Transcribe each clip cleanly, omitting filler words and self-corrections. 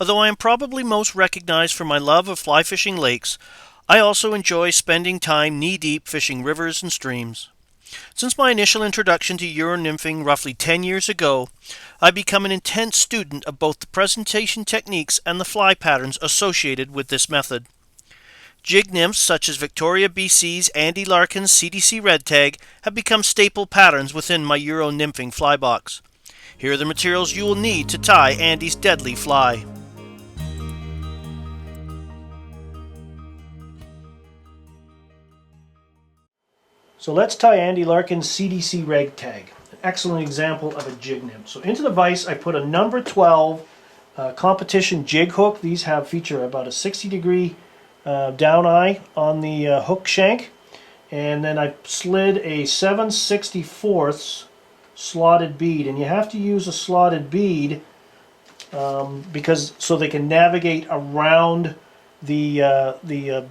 Although I am probably most recognized for my love of fly fishing lakes, I also enjoy spending time knee-deep fishing rivers and streams. Since my initial introduction to Euro Nymphing roughly 10 years ago, I've become an intense student of both the presentation techniques and the fly patterns associated with this method. Jig nymphs such as Victoria BC's Andy Larkin's CDC Red Tag have become staple patterns within my Euro Nymphing fly box. Here are the materials you will need to tie Andy's deadly fly. So let's tie Andy Larkin's CDC Red Tag, an excellent example of a jig nymph. So into the vise I put a number 12 competition jig hook. These feature about a 60-degree down eye on the hook shank, and then I slid a 7/64 slotted bead, and you have to use a slotted bead because so they can navigate around the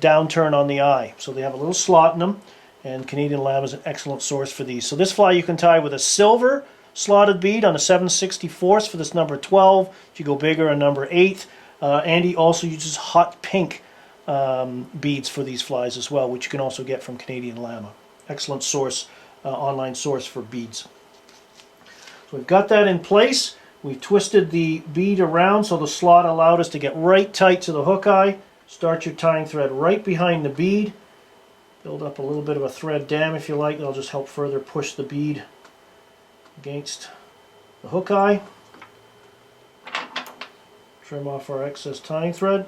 downturn on the eye. So they have a little slot in them, and Canadian lamb is an excellent source for these. So this fly you can tie with a silver slotted bead on a 7/64 for this number 12. If you go bigger, a number 8. Andy also uses hot pink beads for these flies as well, which you can also get from Canadian lamb. Excellent source, online source for beads. So we've got that in place. We've twisted the bead around so the slot allowed us to get right tight to the hook eye. Start your tying thread right behind the bead. Build up a little bit of a thread dam if you like. That'll just help further push the bead against the hook eye. Trim off our excess tying thread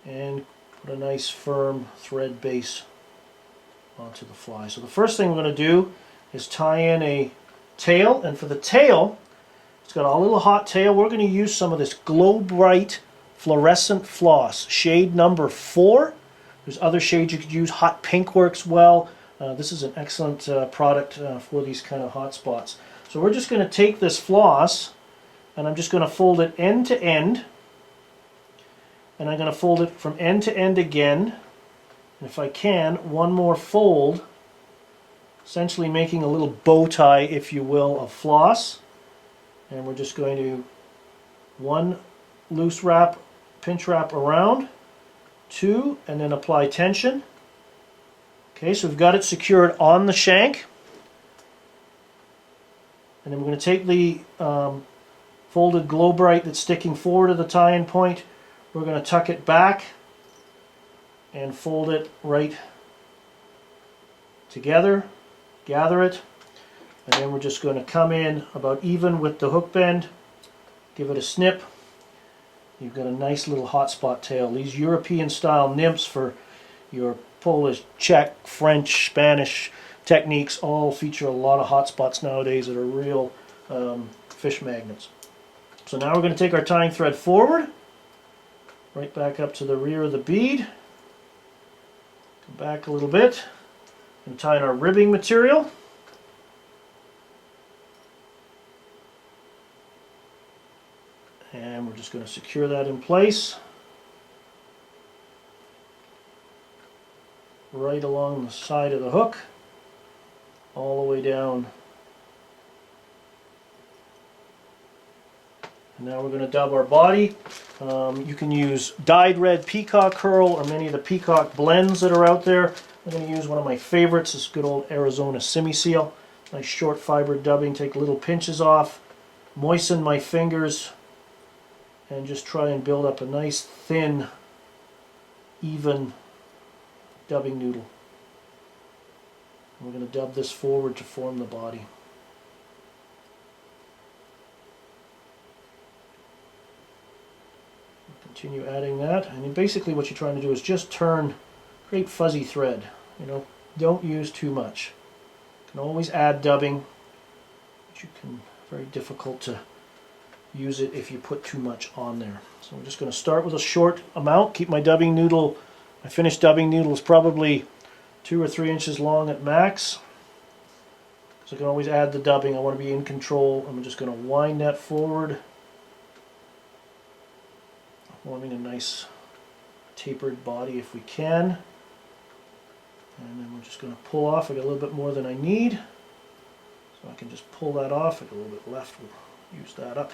and put a nice firm thread base onto the fly. So the first thing we're going to do is tie in a tail, and for the tail, it's got a little hot tail. We're going to use some of this Glow Bright fluorescent floss, shade number 4. There's other shades you could use. Hot pink works well. This is an excellent product for these kind of hot spots. So we're just going to take this floss, and I'm just going to fold it end to end, and I'm going to fold it from end to end again, and if I can, one more fold, essentially making a little bow tie, if you will, of floss. And we're just going to one loose wrap, pinch wrap around, 2, and then apply tension. Okay, so we've got it secured on the shank. And then we're going to take the folded Glow Bright that's sticking forward of the tie-in point. We're going to tuck it back and fold it right together, gather it, and then we're just going to come in about even with the hook bend, give it a snip. You've got a nice little hot spot tail. These European style nymphs for your Polish, Czech, French, Spanish techniques all feature a lot of hot spots nowadays that are real fish magnets. So now we're going to take our tying thread forward, right back up to the rear of the bead, come back a little bit, and tie in our ribbing material. And we're just going to secure that in place right along the side of the hook, all the way down. And now we're going to dub our body. You can use dyed red peacock curl or many of the peacock blends that are out there. I'm going to use one of my favorites, this good old Arizona semi-seal. Nice short fiber dubbing, take little pinches off, moisten my fingers, and just try and build up a nice thin, even dubbing noodle. We're going to dub this forward to form the body. Continue adding that, and then basically what you're trying to do is just turn, create fuzzy thread. You know, don't use too much. You can always add dubbing, but you can, very difficult to use it if you put too much on there. So I'm just going to start with a short amount, keep my dubbing noodle, my finished dubbing noodle is probably 2 or 3 inches long at max. So I can always add the dubbing. I want to be in control. I'm just going to wind that forward, forming a nice tapered body if we can. And then we're just going to pull off. I got a little bit more than I need, so I can just pull that off. I got a little bit left, we'll use that up.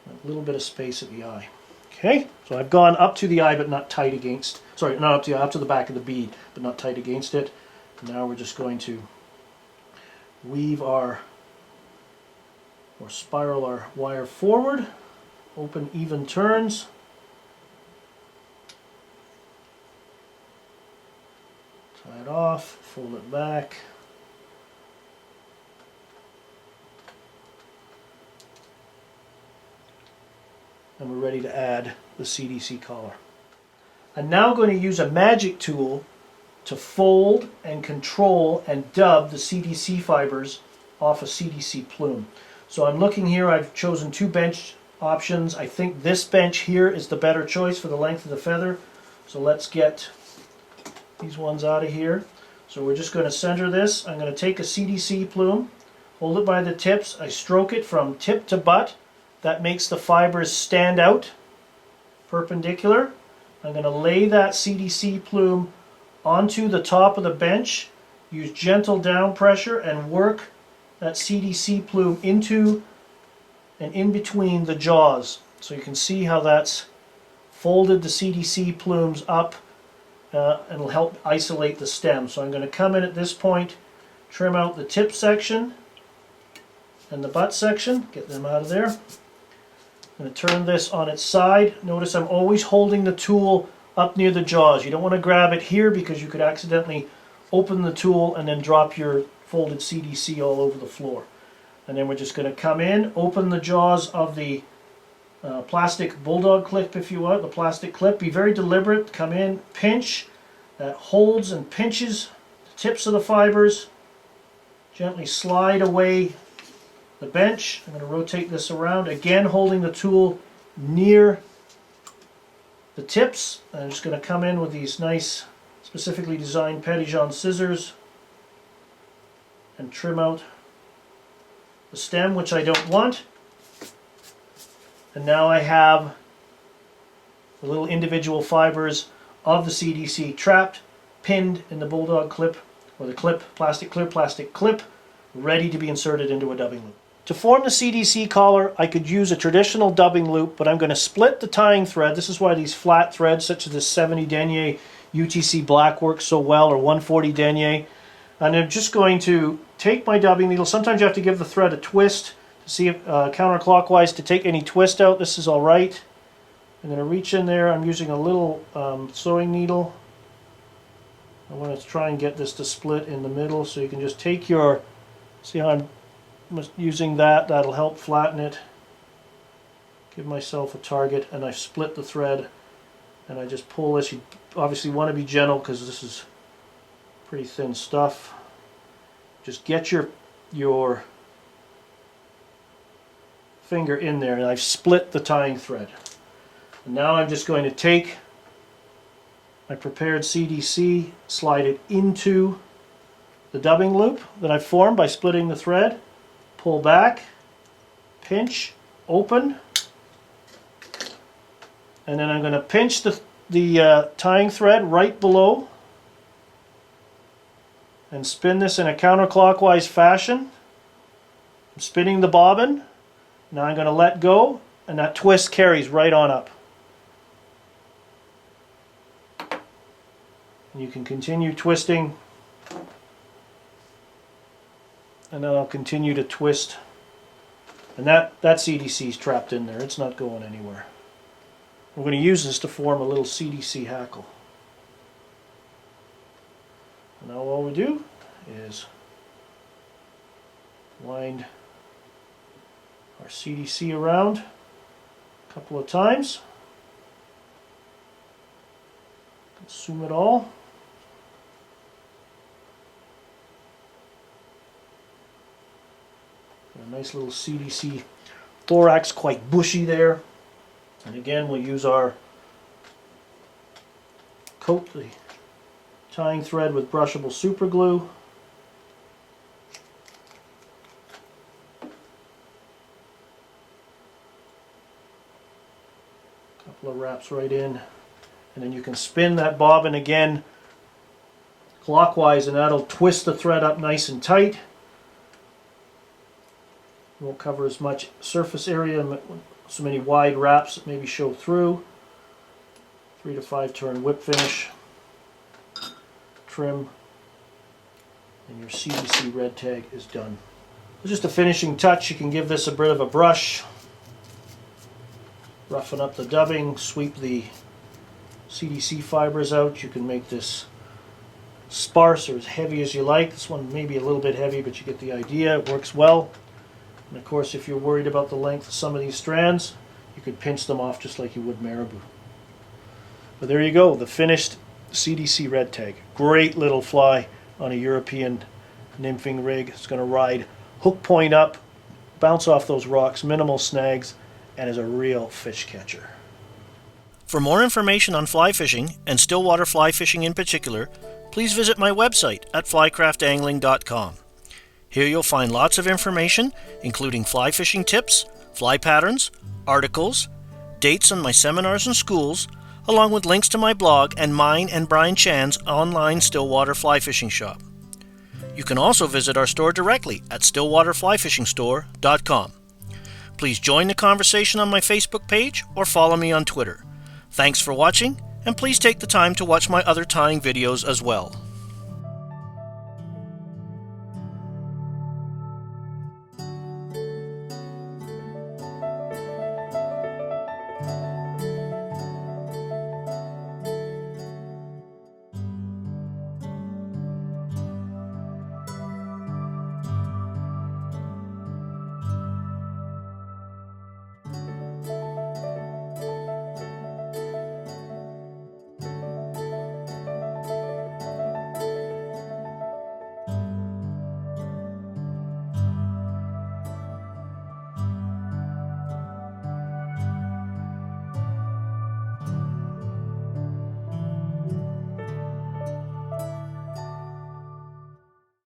A little bit of space at the eye. Okay, so I've gone up to the eye but not tight against, sorry, not up to the eye, up to the back of the bead but not tight against it. Now we're just going to weave our, or spiral our wire forward, open even turns. Tie it off, fold it back. And we're ready to add the CDC collar. I'm now going to use a magic tool to fold and control and dub the CDC fibers off a CDC plume. So I'm looking here, I've chosen two bench options. I think this bench here is the better choice for the length of the feather. So let's get these ones out of here. So we're just going to center this. I'm going to take a CDC plume, hold it by the tips, I stroke it from tip to butt. That makes the fibers stand out perpendicular. I'm going to lay that CDC plume onto the top of the bench, use gentle down pressure and work that CDC plume into and in between the jaws. So you can see how that's folded the CDC plumes up and it'll help isolate the stem. So I'm going to come in at this point, trim out the tip section and the butt section, get them out of there. I'm going to turn this on its side. Notice I'm always holding the tool up near the jaws. You don't want to grab it here because you could accidentally open the tool and then drop your folded CDC all over the floor. And then we're just going to come in, open the jaws of the plastic bulldog clip if you want, the plastic clip. Be very deliberate, come in, pinch, that holds and pinches the tips of the fibers. Gently slide away the bench. I'm going to rotate this around, again holding the tool near the tips. I'm just going to come in with these nice, specifically designed Petitjean scissors and trim out the stem, which I don't want. And now I have the little individual fibers of the CDC trapped, pinned in the bulldog clip, or the clip, plastic clip, ready to be inserted into a dubbing loop. To form the CDC collar, I could use a traditional dubbing loop, but I'm going to split the tying thread. This is why these flat threads, such as this 70 denier UTC black works so well, or 140 denier. And I'm just going to take my dubbing needle. Sometimes you have to give the thread a twist to see if counterclockwise to take any twist out. This is all right. I'm going to reach in there. I'm using a little sewing needle. I want to try and get this to split in the middle, so you can just take your, see how I'm using that, that'll help flatten it. Give myself a target, and I split the thread and I just pull this. You obviously want to be gentle because this is pretty thin stuff. Just get your finger in there, and I've split the tying thread. And now I'm just going to take my prepared CDC, slide it into the dubbing loop that I've formed by splitting the thread. Pull back, pinch, open, and then I'm going to pinch the tying thread right below and spin this in a counterclockwise fashion. I'm spinning the bobbin. Now I'm going to let go, and that twist carries right on up. And you can continue twisting, and then I'll continue to twist. And that CDC is trapped in there. It's not going anywhere. We're going to use this to form a little CDC hackle. And now all we do is wind our CDC around a couple of times. Consume it all. A nice little CDC thorax, quite bushy there. And again, we'll use our coat the tying thread with brushable super glue. Couple of wraps right in, and then you can spin that bobbin again clockwise, and that'll twist the thread up nice and tight. Won't cover as much surface area so many wide wraps that maybe show through. 3 to 5 turn whip finish. Trim. And your CDC Red Tag is done. Just a finishing touch, you can give this a bit of a brush. Roughen up the dubbing, sweep the CDC fibers out. You can make this sparse or as heavy as you like. This one may be a little bit heavy, but you get the idea. It works well. And of course, if you're worried about the length of some of these strands, you could pinch them off just like you would marabou. But there you go, the finished CDC Red Tag. Great little fly on a European nymphing rig. It's going to ride hook point up, bounce off those rocks, minimal snags, and is a real fish catcher. For more information on fly fishing, and stillwater fly fishing in particular, please visit my website at flycraftangling.com. Here you'll find lots of information, including fly fishing tips, fly patterns, articles, dates on my seminars and schools, along with links to my blog and mine and Brian Chan's online stillwater fly fishing shop. You can also visit our store directly at stillwaterflyfishingstore.com. Please join the conversation on my Facebook page or follow me on Twitter. Thanks for watching, and please take the time to watch my other tying videos as well.